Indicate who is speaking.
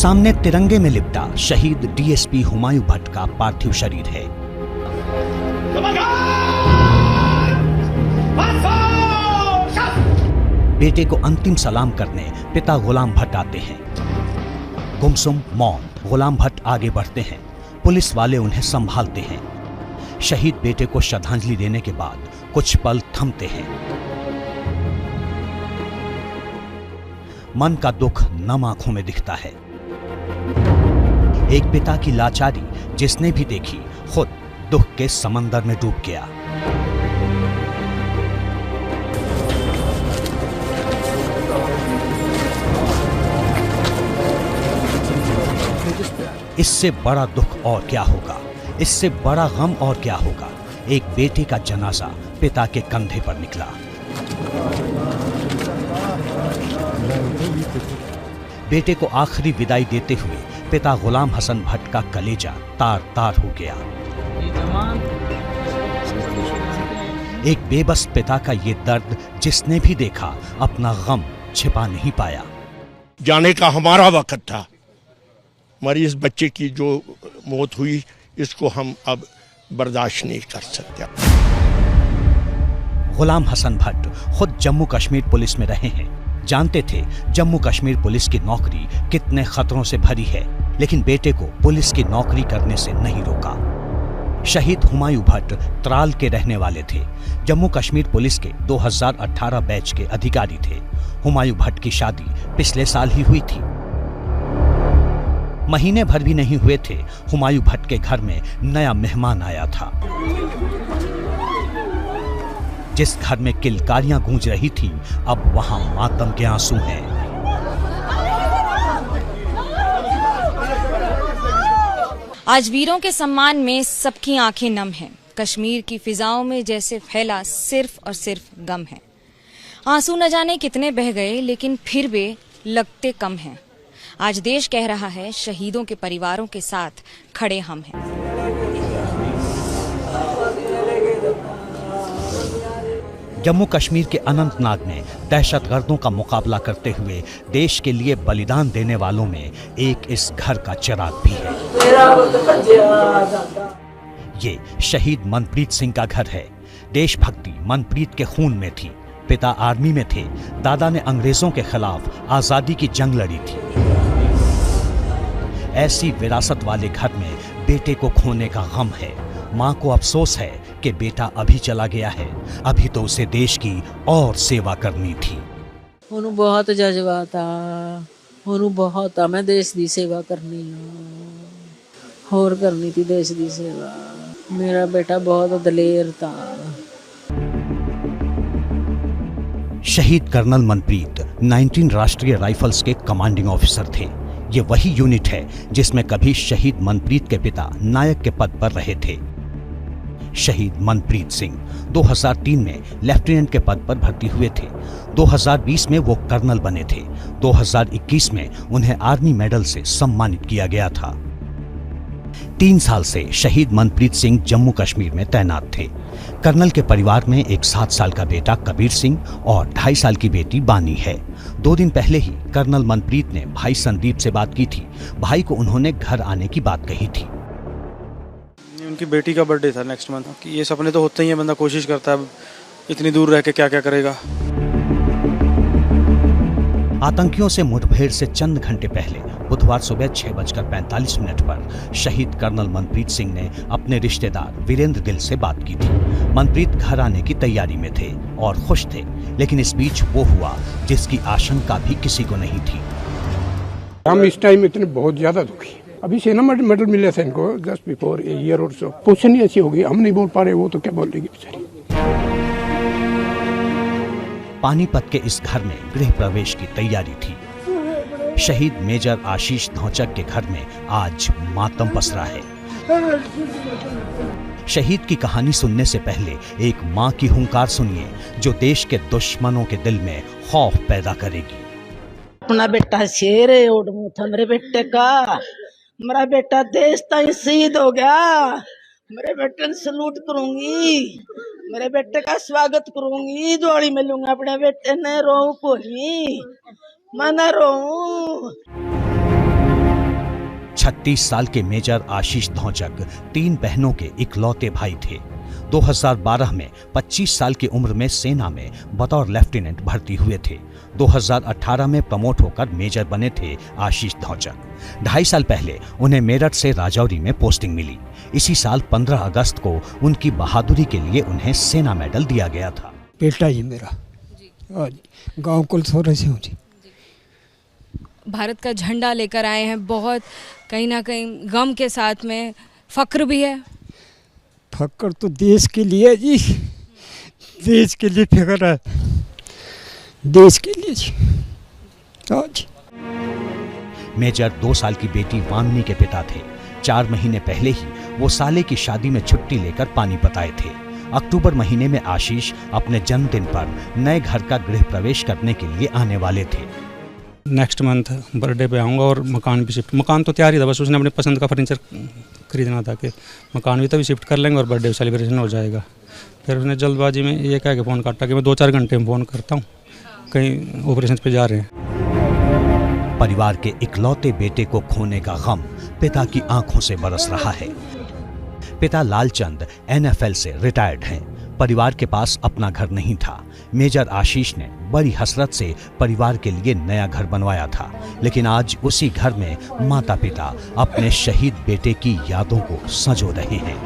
Speaker 1: सामने तिरंगे में लिपटा शहीद डीएसपी हुमायूं भट्ट का पार्थिव शरीर है। बेटे को अंतिम सलाम करने पिता गुलाम भट्ट आते हैं। गुमसुम मौत, गुलाम भट्ट आगे बढ़ते हैं। पुलिस वाले उन्हें संभालते हैं। शहीद बेटे को श्रद्धांजलि देने के बाद कुछ पल थमते हैं। मन का दुख नम आंखों में दिखता है। एक पिता की लाचारी जिसने भी देखी, खुद दुख के समंदर में डूब गया। इससे बड़ा दुख और क्या होगा, इससे बड़ा गम और क्या होगा। एक बेटे का जनाजा पिता के कंधे पर निकला। बेटे को आखिरी विदाई देते हुए पिता गुलाम हसन भट्ट का कलेजा तार तार हो गया। एक बेबस पिता का ये दर्द जिसने भी देखा, अपना गम छिपा नहीं पाया।
Speaker 2: जाने का हमारा वक्त था, हमारी इस बच्चे की जो मौत हुई इसको हम अब बर्दाश्त नहीं कर सकते।
Speaker 1: गुलाम हसन भट्ट खुद जम्मू कश्मीर पुलिस में रहे हैं, जानते थे जम्मू कश्मीर पुलिस की नौकरी कितने खतरों से भरी है, लेकिन बेटे को पुलिस की नौकरी करने से नहीं रोका। शहीद हुमायूं भट्ट त्राल के रहने वाले थे। जम्मू कश्मीर पुलिस के 2018 बैच के अधिकारी थे। हुमायूं भट्ट की शादी पिछले साल ही हुई थी। महीने भर भी नहीं हुए थे, हुमायूं भट्ट के घर में नया मेहमान आया था। जिस घर में किलकारियां गूंज रही थी, अब वहां मातम के आंसू हैं।
Speaker 3: आज वीरों के सम्मान में सबकी आंखें नम हैं। कश्मीर की फिजाओं में जैसे फैला सिर्फ और सिर्फ गम है। आंसू न जाने कितने बह गए, लेकिन फिर भी लगते कम हैं। आज देश कह रहा है, शहीदों के परिवारों के साथ खड़े हम हैं।
Speaker 1: जम्मू कश्मीर के अनंतनाग में दहशतगर्दों का मुकाबला करते हुए देश के लिए बलिदान देने वालों में एक इस घर का चिराग भी है। ये शहीद मनप्रीत सिंह का घर है। देशभक्ति मनप्रीत के खून में थी। पिता आर्मी में थे, दादा ने अंग्रेजों के खिलाफ आजादी की जंग लड़ी थी। ऐसी विरासत वाले घर में बेटे को खोने का गम है। मां को अफसोस है कि बेटा अभी चला गया है, अभी तो उसे देश की और सेवा करनी थी।
Speaker 4: ਉਹਨੂੰ ਬਹੁਤ ਜਜ਼ਬਾ था, ਉਹਨੂੰ बहुत था, मैं देश दी सेवा करनी और करनी थी देश दी सेवा। मेरा बेटा बहुत दलेर था।
Speaker 1: शहीद कर्नल मनप्रीत 19 राष्ट्रीय राइफल्स के कमांडिंग ऑफिसर थे। ये वही यूनिट है जिसमें कभी शहीद मनप्रीत के पिता नायक के पद पर रहे थे। शहीद मनप्रीत सिंह 2003 में लेफ्टिनेंट के पद पर भर्ती हुए थे। 2020 में वो कर्नल बने थे। 2021 में उन्हें आर्मी मेडल से सम्मानित किया गया था। 3 साल से शहीद मनप्रीत सिंह जम्मू कश्मीर में तैनात थे। कर्नल के परिवार में एक 7 साल का बेटा कबीर सिंह और 2.5 साल की बेटी बानी है। 2 दिन पहले ही कर्नल मनप्रीत ने भाई संदीप से बात की थी। भाई को उन्होंने घर आने की बात कही थी।
Speaker 5: उनकी बेटी का बर्थडे था नेक्स्ट मंथ। कि ये सपने तो होते ही हैं, बंदा कोशिश करता है, इतनी दूर रह के क्या क्या करेगा।
Speaker 1: आतंकियों से मुठभेड़ से चंद घंटे पहले बुधवार सुबह 6:45 पर शहीद कर्नल मनप्रीत सिंह ने अपने रिश्तेदार वीरेंद्र गिल से बात की थी। मनप्रीत घर आने की तैयारी में थे और खुश थे, लेकिन इस बीच वो हुआ जिसकी आशंका भी किसी को नहीं थी।
Speaker 6: हम इस टाइम इतने बहुत ज्यादा दुखी। अभी सेना मेडल मिला था इनको जस्ट बिफोर ए ईयर और सो। पोजीशन ही ऐसी हो गई, हम नहीं बोल पा रहे, वो तो क्या बोल रही बेचारी।
Speaker 1: पानीपत के इस घर में गृह प्रवेश की तैयारी थी। शहीद मेजर आशीष धौचक के घर में आज मातम पसरा है। शहीद की कहानी सुनने से पहले एक मां की हुंकार सुनिए, जो देश के दुश्मनों के दिल में खौफ पैदा करेगी।
Speaker 4: अपना बेटा शेर है, उड़मू था मेरे बेटे का। मेरा बेटा देश ताईं शहीद हो गया। मेरे बेटे ने सलूट करूंगी, मेरे बेटे का स्वागत करूंगी, जोड़ी मिलूंगा अपने बेटे ने। रो को नहीं, मैं न रो।
Speaker 1: 36 साल के मेजर आशीष धौचक 3 बहनों के इकलौते भाई थे। 2012 में 25 साल की उम्र में सेना में बतौर लेफ्टिनेंट भर्ती हुए थे। 2018 में प्रमोट होकर मेजर बने थे आशीष धौचक। 2.5 साल पहले उन्हें मेरठ से राजौरी में पोस्टिंग मिली। इसी साल 15 अगस्त को उनकी बहादुरी के लिए उन्हें सेना मेडल दिया गया था।
Speaker 7: बेटा ही मेरा गाँव कुलसोरे से हूँ जी।
Speaker 3: भारत का झंडा लेकर आए हैं, बहुत कहीं ना कहीं गम के साथ में फक्र भी है।
Speaker 7: फक्र तो देश के लिए जी, देश के लिए फिक्र है, देश के लिए जी। हाँ जी।
Speaker 1: मेजर 2 साल की बेटी वामनी के पिता थे। 4 महीने पहले ही वो साले की शादी में छुट्टी लेकर पानीपत आए थे। अक्टूबर महीने में आशीष अपने जन्मदिन पर नए घर का गृह प्रवेश करने के लिए आने वाले थे।
Speaker 5: नेक्स्ट मंथ बर्थडे पे आऊँगा और मकान भी शिफ्ट, मकान तो तैयार ही था, बस उसने अपने पसंद का फर्नीचर खरीदना था कि मकान भी तभी शिफ्ट कर लेंगे और बर्थडे सेलिब्रेशन हो जाएगा। फिर उसने जल्दबाजी में ये कह के फ़ोन काटा कि मैं 2-4 घंटे में फ़ोन करता हूँ, कहीं ऑपरेशन पे जा रहे हैं।
Speaker 1: परिवार के इकलौते बेटे को खोने का गम पिता की आंखों से बरस रहा है। पिता लालचंद NFL से रिटायर्ड हैं। परिवार के पास अपना घर नहीं था। मेजर आशीष ने बड़ी हसरत से परिवार के लिए नया घर बनवाया था, लेकिन आज उसी घर में माता पिता अपने शहीद बेटे की यादों को संजो रहे हैं।